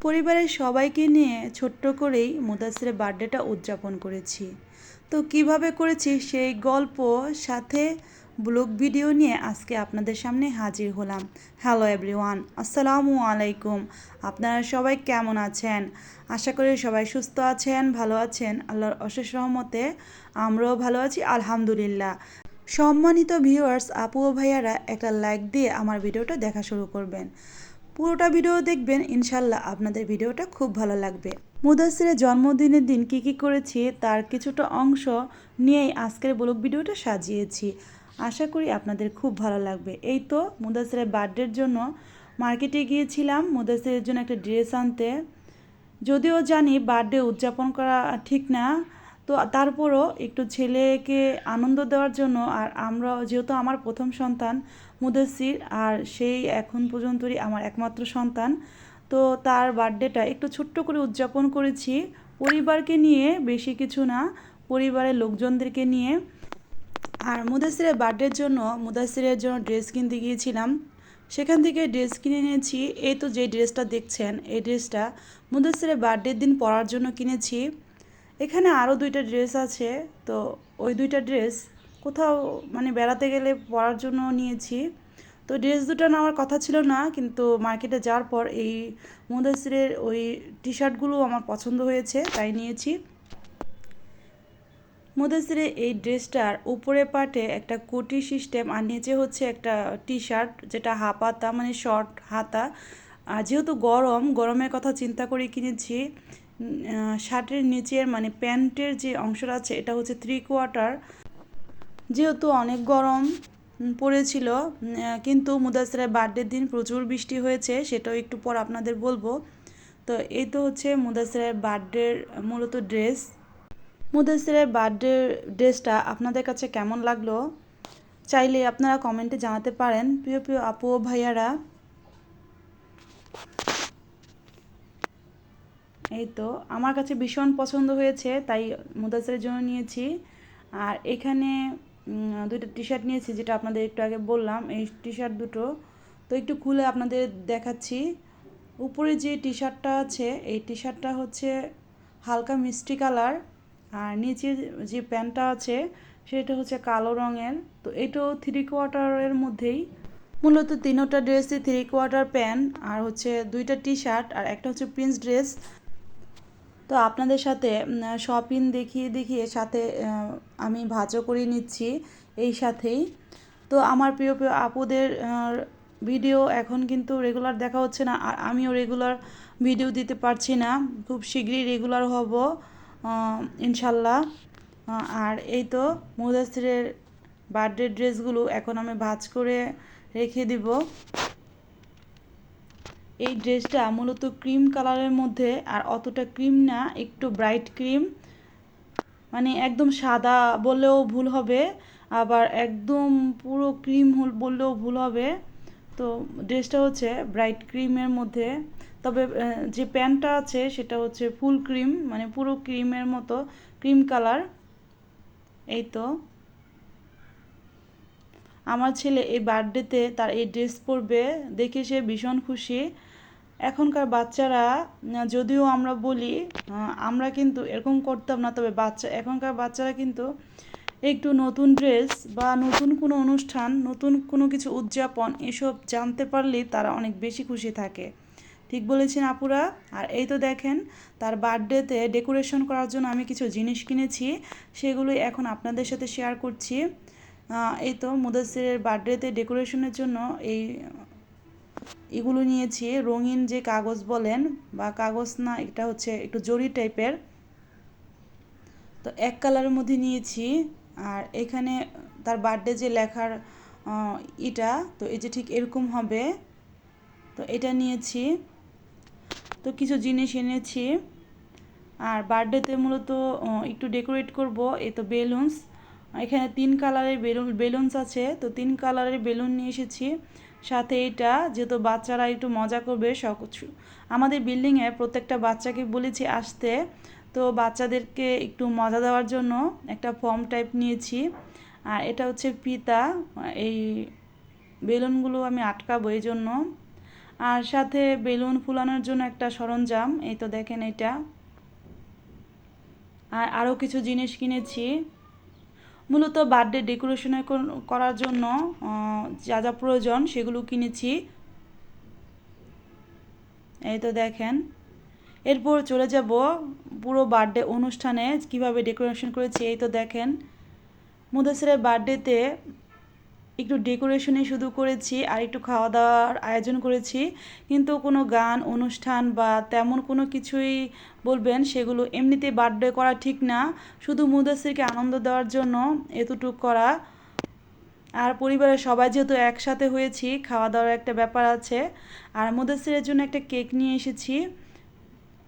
পরিবারের সবাইকে নিয়ে ছোট্ট করেই মুদাসসিরের বার্থডেটা উদযাপন করেছি। তো কিভাবে করেছি সেই গল্প সাথে ব্লগ ভিডিও নিয়ে আজকে আপনাদের সামনে হাজির হলাম। হ্যালো এভরিওয়ান, আসসালামু আলাইকুম। আপনারা সবাই কেমন আছেন? আশা করি সবাই সুস্থ আছেন, ভালো আছেন। আল্লাহর অশেষ রহমতে আমরাও ভালো আছি, আলহামদুলিল্লাহ। সম্মানিত ভিউয়ার্স, আপু ও ভাইয়ারা একটা লাইক দিয়ে আমার ভিডিওটা দেখা শুরু করবেন। পুরোটা ভিডিও দেখবেন, ইনশাল্লাহ আপনাদের ভিডিওটা খুব ভালো লাগবে। মুদাসসিরের জন্মদিনের দিন কি করেছি তার কিছুটা অংশ নিয়েই আজকের ব্লগ ভিডিওটা সাজিয়েছি। আশা করি আপনাদের খুব ভালো লাগবে। এই তো মুদাসসিরের বার্থডের জন্য মার্কেটে গিয়েছিলাম মুদাসসিরের জন্য একটা ড্রেস আনতে। যদিও জানি বার্থডে উদযাপন করা ঠিক না, তো তারপরও একটু ছেলেকে আনন্দ দেওয়ার জন্য, আর আমরা যেহেতু আমার প্রথম সন্তান মুদাসসির, আর সেই এখন পর্যন্তই আমার একমাত্র সন্তান, তো তার বার্থডেটা একটু ছোট্ট করে উদযাপন করেছি পরিবারকে নিয়ে, বেশি কিছু না, পরিবারের লোকজনদেরকে নিয়ে। আর মুদাসসিরের জন্য ড্রেস কিনতে গিয়েছিলাম, সেখান থেকে ড্রেস কিনে নিয়েছি। এই তো যে ড্রেসটা দেখছেন, এই ড্রেসটা মুদাসসিরের বার্থডের দিন পরার জন্য কিনেছি। এখানে আরও দুইটা ড্রেস আছে, তো ওই দুইটা ড্রেস কোথাও বেড়াতে গেলে পরার জন্য নিয়েছি। তো ড্রেস দুটো নেওয়ার কথা ছিল না, কিন্তু মার্কেটে যাওয়ার পর এই মুদাসসিরের ওই টি শার্টগুলো আমার পছন্দ হয়েছে, তাই নিয়েছি। মুদাসসিরের এই ড্রেসটার উপরে পাটে একটা কোটি সিস্টেম, আর নিচে হচ্ছে একটা টি শার্ট, যেটা হাফ হাতা শর্ট হাতা। আর যেহেতু গরমের কথা চিন্তা করে কিনেছি। শার্টের নিচের প্যান্টের যে অংশটা আছে এটা হচ্ছে 3/4। যেহেতু অনেক গরম পড়েছিল, কিন্তু মুদাসসিরের বার্থডের দিন প্রচুর বৃষ্টি হয়েছে, সেটাও একটু পর আপনাদের বলবো। তো এই তো হচ্ছে মুদাসসিরের বার্থডের মূলত ড্রেস। মুদাসসিরের বার্থডে ড্রেসটা আপনাদের কাছে কেমন লাগলো চাইলে আপনারা কমেন্টে জানাতে পারেন, প্রিয় প্রিয় আপু ও ভাইয়ারা। এই তো আমার কাছে ভীষণ পছন্দ হয়েছে, তাই মুদাসসিরের জন্য নিয়েছি। আর এখানে দুটো টি শার্ট নিয়েছি, যেটা আপনাদের একটু আগে বললাম, এই টি শার্ট দুটো। তো একটু খুলে আপনাদের দেখাচ্ছি। উপরে যে টি শার্টটা আছে, এই টি শার্টটা হচ্ছে হালকা মিষ্টি কালার, আর নিচে যে প্যান্টটা আছে সেটা হচ্ছে কালো রঙের। তো এটাও 3/4 মধ্যেই। মূলত তিনোটা ড্রেসই 3/4 প্যান্ট, আর হচ্ছে দুইটা টি শার্ট, আর একটা হচ্ছে প্রিন্স ড্রেস। তো আপনাদের সাথে শপিং দেখিয়ে সাথে আমি ভাঁজও করে নিচ্ছি এই সাথেই। তো আমার প্রিয় প্রিয় আপুদের ভিডিও এখন কিন্তু রেগুলার দেখা হচ্ছে না, আর আমিও রেগুলার ভিডিও দিতে পারছি না। খুব শীঘ্রই রেগুলার হব ইনশাল্লাহ। আর এই তো মুদাসসিরের বার্থডে ড্রেসগুলো এখন আমি ভাঁজ করে রেখে দিব। এই ড্রেসটা মূলত ক্রিম কালারের মধ্যে, আর অতটা ক্রিম না, একটু ব্রাইট ক্রিম, একদম সাদা বললেও ভুল হবে, আবার একদম পুরো ক্রিম বললেও ভুল হবে। তো ড্রেসটা হচ্ছে ব্রাইট ক্রিমের মধ্যে, তবে যে প্যান্টটা আছে সেটা হচ্ছে ফুল ক্রিম, পুরো ক্রিমের মতো ক্রিম কালার। এই তো আমার ছেলে এই বার্থডেতে তার এই ড্রেস পরবে, দেখে সে ভীষণ খুশি। এখনকার বাচ্চারা, যদিও আমরা বলি আমরা কিন্তু এরকম করতাম না, তবে এখনকার বাচ্চারা কিন্তু একটু নতুন ড্রেস বা নতুন কোনো অনুষ্ঠান, নতুন কোনো কিছু উদযাপন, এসব জানতে পারলেই তারা অনেক বেশি খুশি থাকে। ঠিক বলেছেন আপুরা। আর এই তো দেখেন, তার বার্থডেতে ডেকোরেশন করার জন্য আমি কিছু জিনিস কিনেছি, সেগুলোই এখন আপনাদের সাথে শেয়ার করছি। এই তো মুদাসসিরের বার্থডেতে ডেকোরেশনের জন্য এগুলো নিয়েছি। রঙিন যে কাগজ বলেন, বা কাগজ না, এটা হচ্ছে একটু জরি টাইপের, তো এক কালারের মধ্যে নিয়েছি। আর এখানে তার বার্থডে যে লেখার এটা, তো এই যে ঠিক এরকম হবে, তো এটা নিয়েছি। তো কিছু জিনিস এনেছি। আর বার্থডেতে মূলত একটু ডেকোরেট করব। এই তো বেলুনস, এখানে 3 কালারের বেলুনস আছে, তো 3 কালারের বেলুন নিয়ে এসেছি। সাথে এটা, যেহেতু বাচ্চারা একটু মজা করবে, আমাদের বিল্ডিংয়ে প্রত্যেকটা বাচ্চাকে বলেছি আসতে, তো বাচ্চাদেরকে একটু মজা দেওয়ার জন্য একটা ফর্ম টাইপ নিয়েছি। আর এটা হচ্ছে ফিতা, এই বেলুনগুলো আমি আটকাবো এই জন্য। আর সাথে বেলুন ফুলানোর জন্য একটা সরঞ্জাম, এই তো দেখেন এটা। আর আরও কিছু জিনিস কিনেছি, মূলত বার্থডে ডেকোরেশনের করার জন্য যা যা প্রয়োজন সেগুলো কিনেছি, এই তো দেখেন। এরপর চলে যাব পুরো বার্থডে অনুষ্ঠানে কিভাবে ডেকোরেশন করেছি, এই তো দেখেন। মুদাসিরের বার্থডেতে একটু ডেকোরেশনে শুধু করেছি আর একটু খাওয়া দাওয়ার আয়োজন করেছি, কিন্তু কোনো গান অনুষ্ঠান বা তেমন কোনো কিছুই বলবেন সেগুলো এমনিতে বার্থডে করা ঠিক না, শুধু মুদাসিরকে আনন্দ দেওয়ার জন্য এতটুক করা। আর পরিবারের সবাই যেহেতু একসাথে হয়েছি, খাওয়া দাওয়ার একটা ব্যাপার আছে। আর মুদাসিরের জন্য একটা কেক নিয়ে এসেছি।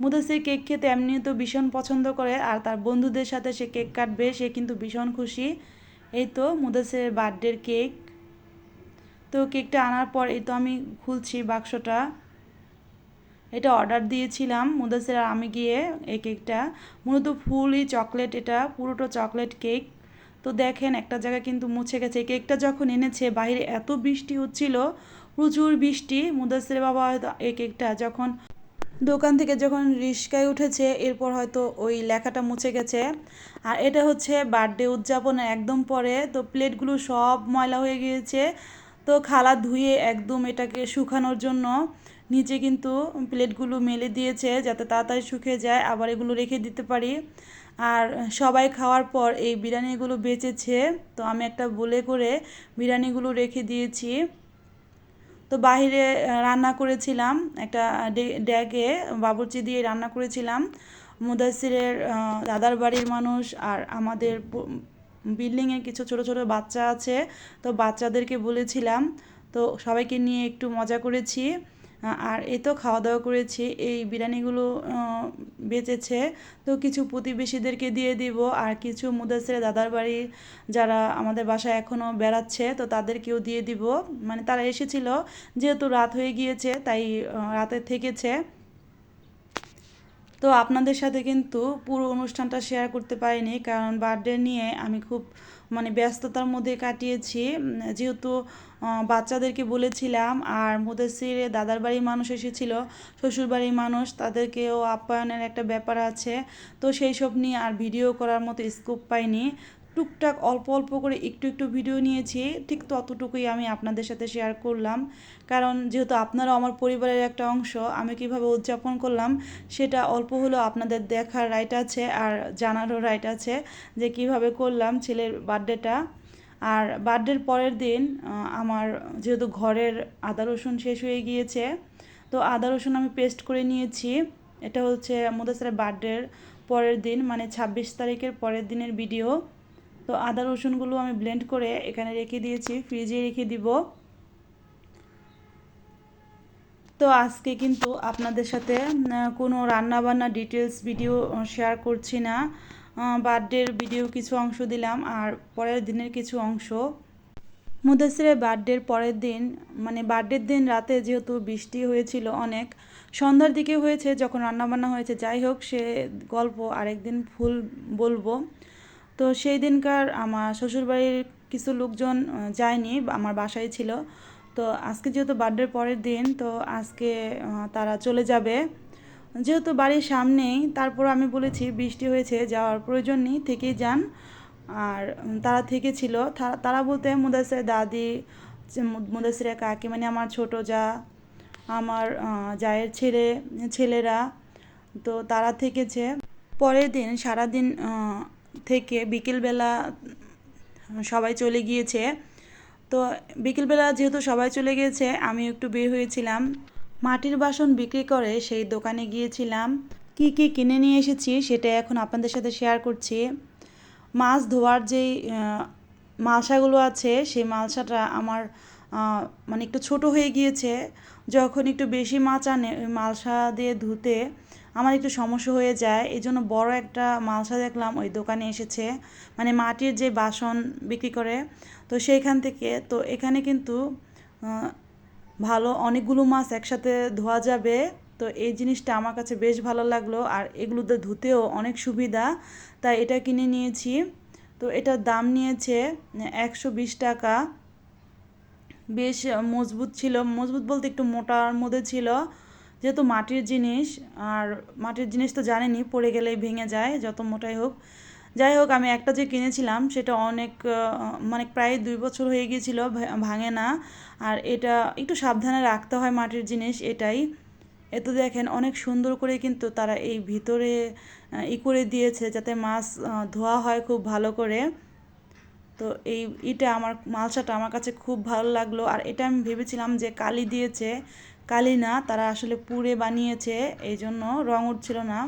মুদাসির কেক খেতে এমনিও তো ভীষণ পছন্দ করে, আর তার বন্ধুদের সাথে সে কেক কাটবে, সে কিন্তু ভীষণ খুশি। এই তো মুদাসিরের বার্থডের কেক। তো কেকটা আনার পর এই তো আমি খুলছি বাক্সটা। এটা অর্ডার দিয়েছিলাম মুদাসির আর আমি গিয়ে। এই কেকটা মূলত ফুলই চকলেট, এটা পুরোটা চকলেট কেক। তো দেখেন একটা জায়গা কিন্তু মুছে গেছে। কেকটা যখন এনেছে বাইরে এত বৃষ্টি হচ্ছিল, প্রচুর বৃষ্টি। মুদাসির বাবা হয়তো এই কেকটা যখন দোকান থেকে যখন রিস্কায় উঠেছে, এরপর হয়তো ওই লেখাটা মুছে গেছে। আর এটা হচ্ছে বার্থডে উদযাপনের একদম পরে, তো প্লেটগুলো সব ময়লা হয়ে গিয়েছে। তো খালা ধুয়ে একদম এটাকে শুকানোর জন্য নিচে কিন্তু প্লেটগুলো মেলে দিয়েছে যাতে তাড়াতাড়ি শুকিয়ে যায়, আবার এগুলো রেখে দিতে পারি। আর সবাই খাওয়ার পর এই বিরিয়ানিগুলো বেঁচেছে, তো আমি একটা বলে করে বিরিয়ানিগুলো রেখে দিয়েছি। তো বাইরে রান্না করেছিলাম একটা ড্যাগে, বাবুর্চি দিয়ে রান্না করেছিলাম। মুদাসিরের দাদার বাড়ির মানুষ আর আমাদের বিল্ডিংয়ে কিছু ছোট ছোট বাচ্চা আছে, তো বাচ্চাদেরকে বলেছিলাম, তো সবাইকে নিয়ে একটু মজা করেছি। আর এই তো খাওয়া দাওয়া করেছি। এই বিরিয়ানিগুলো বেঁচেছে, তো কিছু প্রতিবেশীদেরকে দিয়ে দিব, আর কিছু মুদাসিরের দাদার বাড়ির যারা আমাদের বাসায় এখনও বেড়াচ্ছে, তো তাদেরকেও দিয়ে দিব। মানে তারা এসেছিল, যেহেতু রাত হয়ে গিয়েছে তাই রাতে থেকেছে। তো আপনাদের সাথে কিন্তু পুরো অনুষ্ঠানটা শেয়ার করতে পারিনি, কারণ বার্থডে নিয়ে আমি খুব মানে ব্যস্ততার মধ্যে কাটিয়েছি। যেহেতু বাচ্চাদেরকে বলেছিলাম, আর মুদাসিরের দাদার বাড়ির মানুষ এসেছিল, শ্বশুর বাড়ির মানুষ, তাদেরকেও আপ্যায়নের একটা ব্যাপার আছে। তো সেই সব নিয়ে আর ভিডিও করার মতো স্কোপ পাইনি। টুকটাক অল্প অল্প করে একটু একটু ভিডিও নিয়েছি, ঠিক ততটুকুই আমি আপনাদের সাথে শেয়ার করলাম। কারণ যেহেতু আপনারাও আমার পরিবারের একটা অংশ, আমি কিভাবে উদযাপন করলাম সেটা অল্প হলেও আপনাদের দেখার রাইট আছে, আর জানারও রাইট আছে যে কিভাবে করলাম ছেলের বার্থডেটা। আর বার্থডের পরের দিন আমার যেহেতু ঘরের আদা রসুন শেষ হয়ে গিয়েছে, তো আদা রসুন আমি পেস্ট করে নিয়েছি। এটা হচ্ছে মুদাসিরের বার্থডের পরের দিন, মানে 26 তারিখের পরের দিনের ভিডিও। তো আদা রসুনগুলো আমি ব্লেন্ড করে এখানে রেখে দিয়েছি, ফ্রিজে রেখে দিব। তো আজকে কিন্তু আপনাদের সাথে কোনো রান্নাবান্না ডিটেলস ভিডিও শেয়ার করছি না। বার্থডের ভিডিও কিছু অংশ দিলাম, আর পরের দিনের কিছু অংশ। মুদাসিরের বার্থডের পরের দিন, মানে বার্থডের দিন রাতে যেহেতু বৃষ্টি হয়েছিল অনেক, সন্ধ্যার দিকে হয়েছে যখন রান্নাবান্না হয়েছে। যাই হোক, সে গল্প আরেকদিন ফুল বলবো। তো সেই দিনকার আমার শ্বশুরবাড়ির কিছু লোকজন যায়নি, আমার বাসায় ছিল। তো আজকে যেহেতু বার্থডের পরের দিন, তো আজকে তারা চলে যাবে। যেহেতু বাড়ির সামনেই, তারপর আমি বলেছি বৃষ্টি হয়েছে, যাওয়ার প্রয়োজন নেই, থেকেই যান। আর তারা থেকেছিল, তারা বলতে মুদাসিরের দাদি, মুদাসিরের কাকি, মানে আমার ছোট যা, আমার জায়ের ছেলেরা, তো তারা থেকেছে। পরের দিন সারাদিন থেকে বিকেলবেলা সবাই চলে গিয়েছে। তো বিকেলবেলা যেহেতু সবাই চলে গিয়েছে, আমি একটু বের হয়েছিলাম, মাটির বাসন বিক্রি করে সেই দোকানে গিয়েছিলাম। কি কি কিনে নিয়ে এসেছি সেটা এখন আপনাদের সাথে শেয়ার করছি। মাছ ধোয়ার যেই মালসাগুলো আছে, সেই মালসাটা আমার মানে একটু ছোট হয়ে গিয়েছে। যখন একটু বেশি মাছ আনে, ওই মালসা দিয়ে ধুতে আমার একটু সমস্যা হয়ে যায়। এই জন্য বড় একটা মালসা দেখলাম ওই দোকানে এসেছে, মানে মাটির যে বাসন বিক্রি করে, তো সেইখান থেকে। তো এখানে কিন্তু ভালো অনেকগুলো মাছ একসাথে ধোয়া যাবে। তো এই জিনিসটা আমার কাছে বেশ ভালো লাগলো, আর এগুলোতে ধুতেও অনেক সুবিধা, তাই এটা কিনে নিয়েছি। তো এটার দাম নিয়েছে 120 টাকা। বেশ মজবুত ছিল, মজবুত বলতে একটু মোটার মধ্যে ছিল, যেহেতু মাটির জিনিস। আর মাটির জিনিস তো জানেনই, পড়ে গেলেই ভেঙে যায় যত মোটাই হোক। যাই হোক, আমি একটা যে কিনেছিলাম সেটা অনেক মানে প্রায় 2 বছর হয়ে গিয়েছিল, ভাঙে না। আর এটা একটু সাবধানে রাখতে হয় মাটির জিনিস, এটাই। এ তো দেখেন অনেক সুন্দর করে কিন্তু তারা এই ভিতরে করে দিয়েছে যাতে মাছ ধোয়া হয় খুব ভালো করে। তো এটা আমার মালসাটা আমার কাছে খুব ভালো লাগলো। আর এটা আমি ভেবেছিলাম যে কালি দিয়েছে, কালি না, তারা আসলে পুড়ে বানিয়েছে, এই জন্য রং উঠছিল না।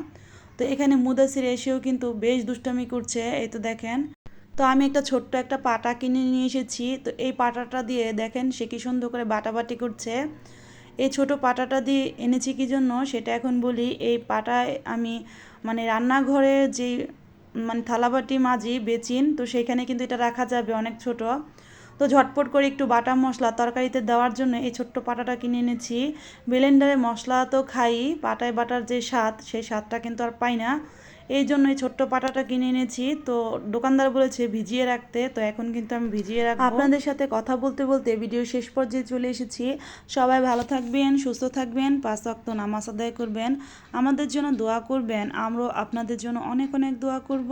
তো এখানে মুদাসির এসেও কিন্তু বেশ দুষ্টামি করছে, এই তো দেখেন। তো আমি একটা ছোট্ট একটা পাটা কিনে নিয়ে এসেছি, তো এই পাটাটা দিয়ে দেখেন সে কি সুন্দর করে বাটাবাটি করছে। এই ছোট পাটাটা দিয়ে এনেছি কি জন্য সেটা এখন বলি। এই পাটায় আমি মানে রান্নাঘরে যেই মানে থালাবাটি মাজি বেচিন, তো সেখানে কিন্তু এটা রাখা যাবে, অনেক ছোট। তো ঝটপট করে একটু বাটা মশলা তরকারিতে দেওয়ার জন্য এই ছোট্ট পাটাটা কিনে এনেছি। ব্লেন্ডারে মশলা তো খাই, পাটায় বাটার যে স্বাদ সেই স্বাদটা কিন্তু আর পাই না, এই জন্য এই ছোট্ট পাটাটা কিনে এনেছি। তো দোকানদার বলেছে ভিজিয়ে রাখতে, তো এখন কিন্তু আমি ভিজিয়ে রাখবো। আপনাদের সাথে কথা বলতে বলতে ভিডিও শেষ পর্যায়ে চলে এসেছি। সবাই ভালো থাকবেন, সুস্থ থাকবেন, 5 ওয়াক্ত নামাজ আদায় করবেন, আমাদের জন্য দোয়া করবেন, আমরাও আপনাদের জন্য অনেক অনেক দোয়া করব।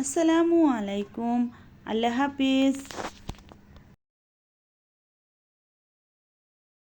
আসসালামু আলাইকুম, আল্লাহ হাফিজ।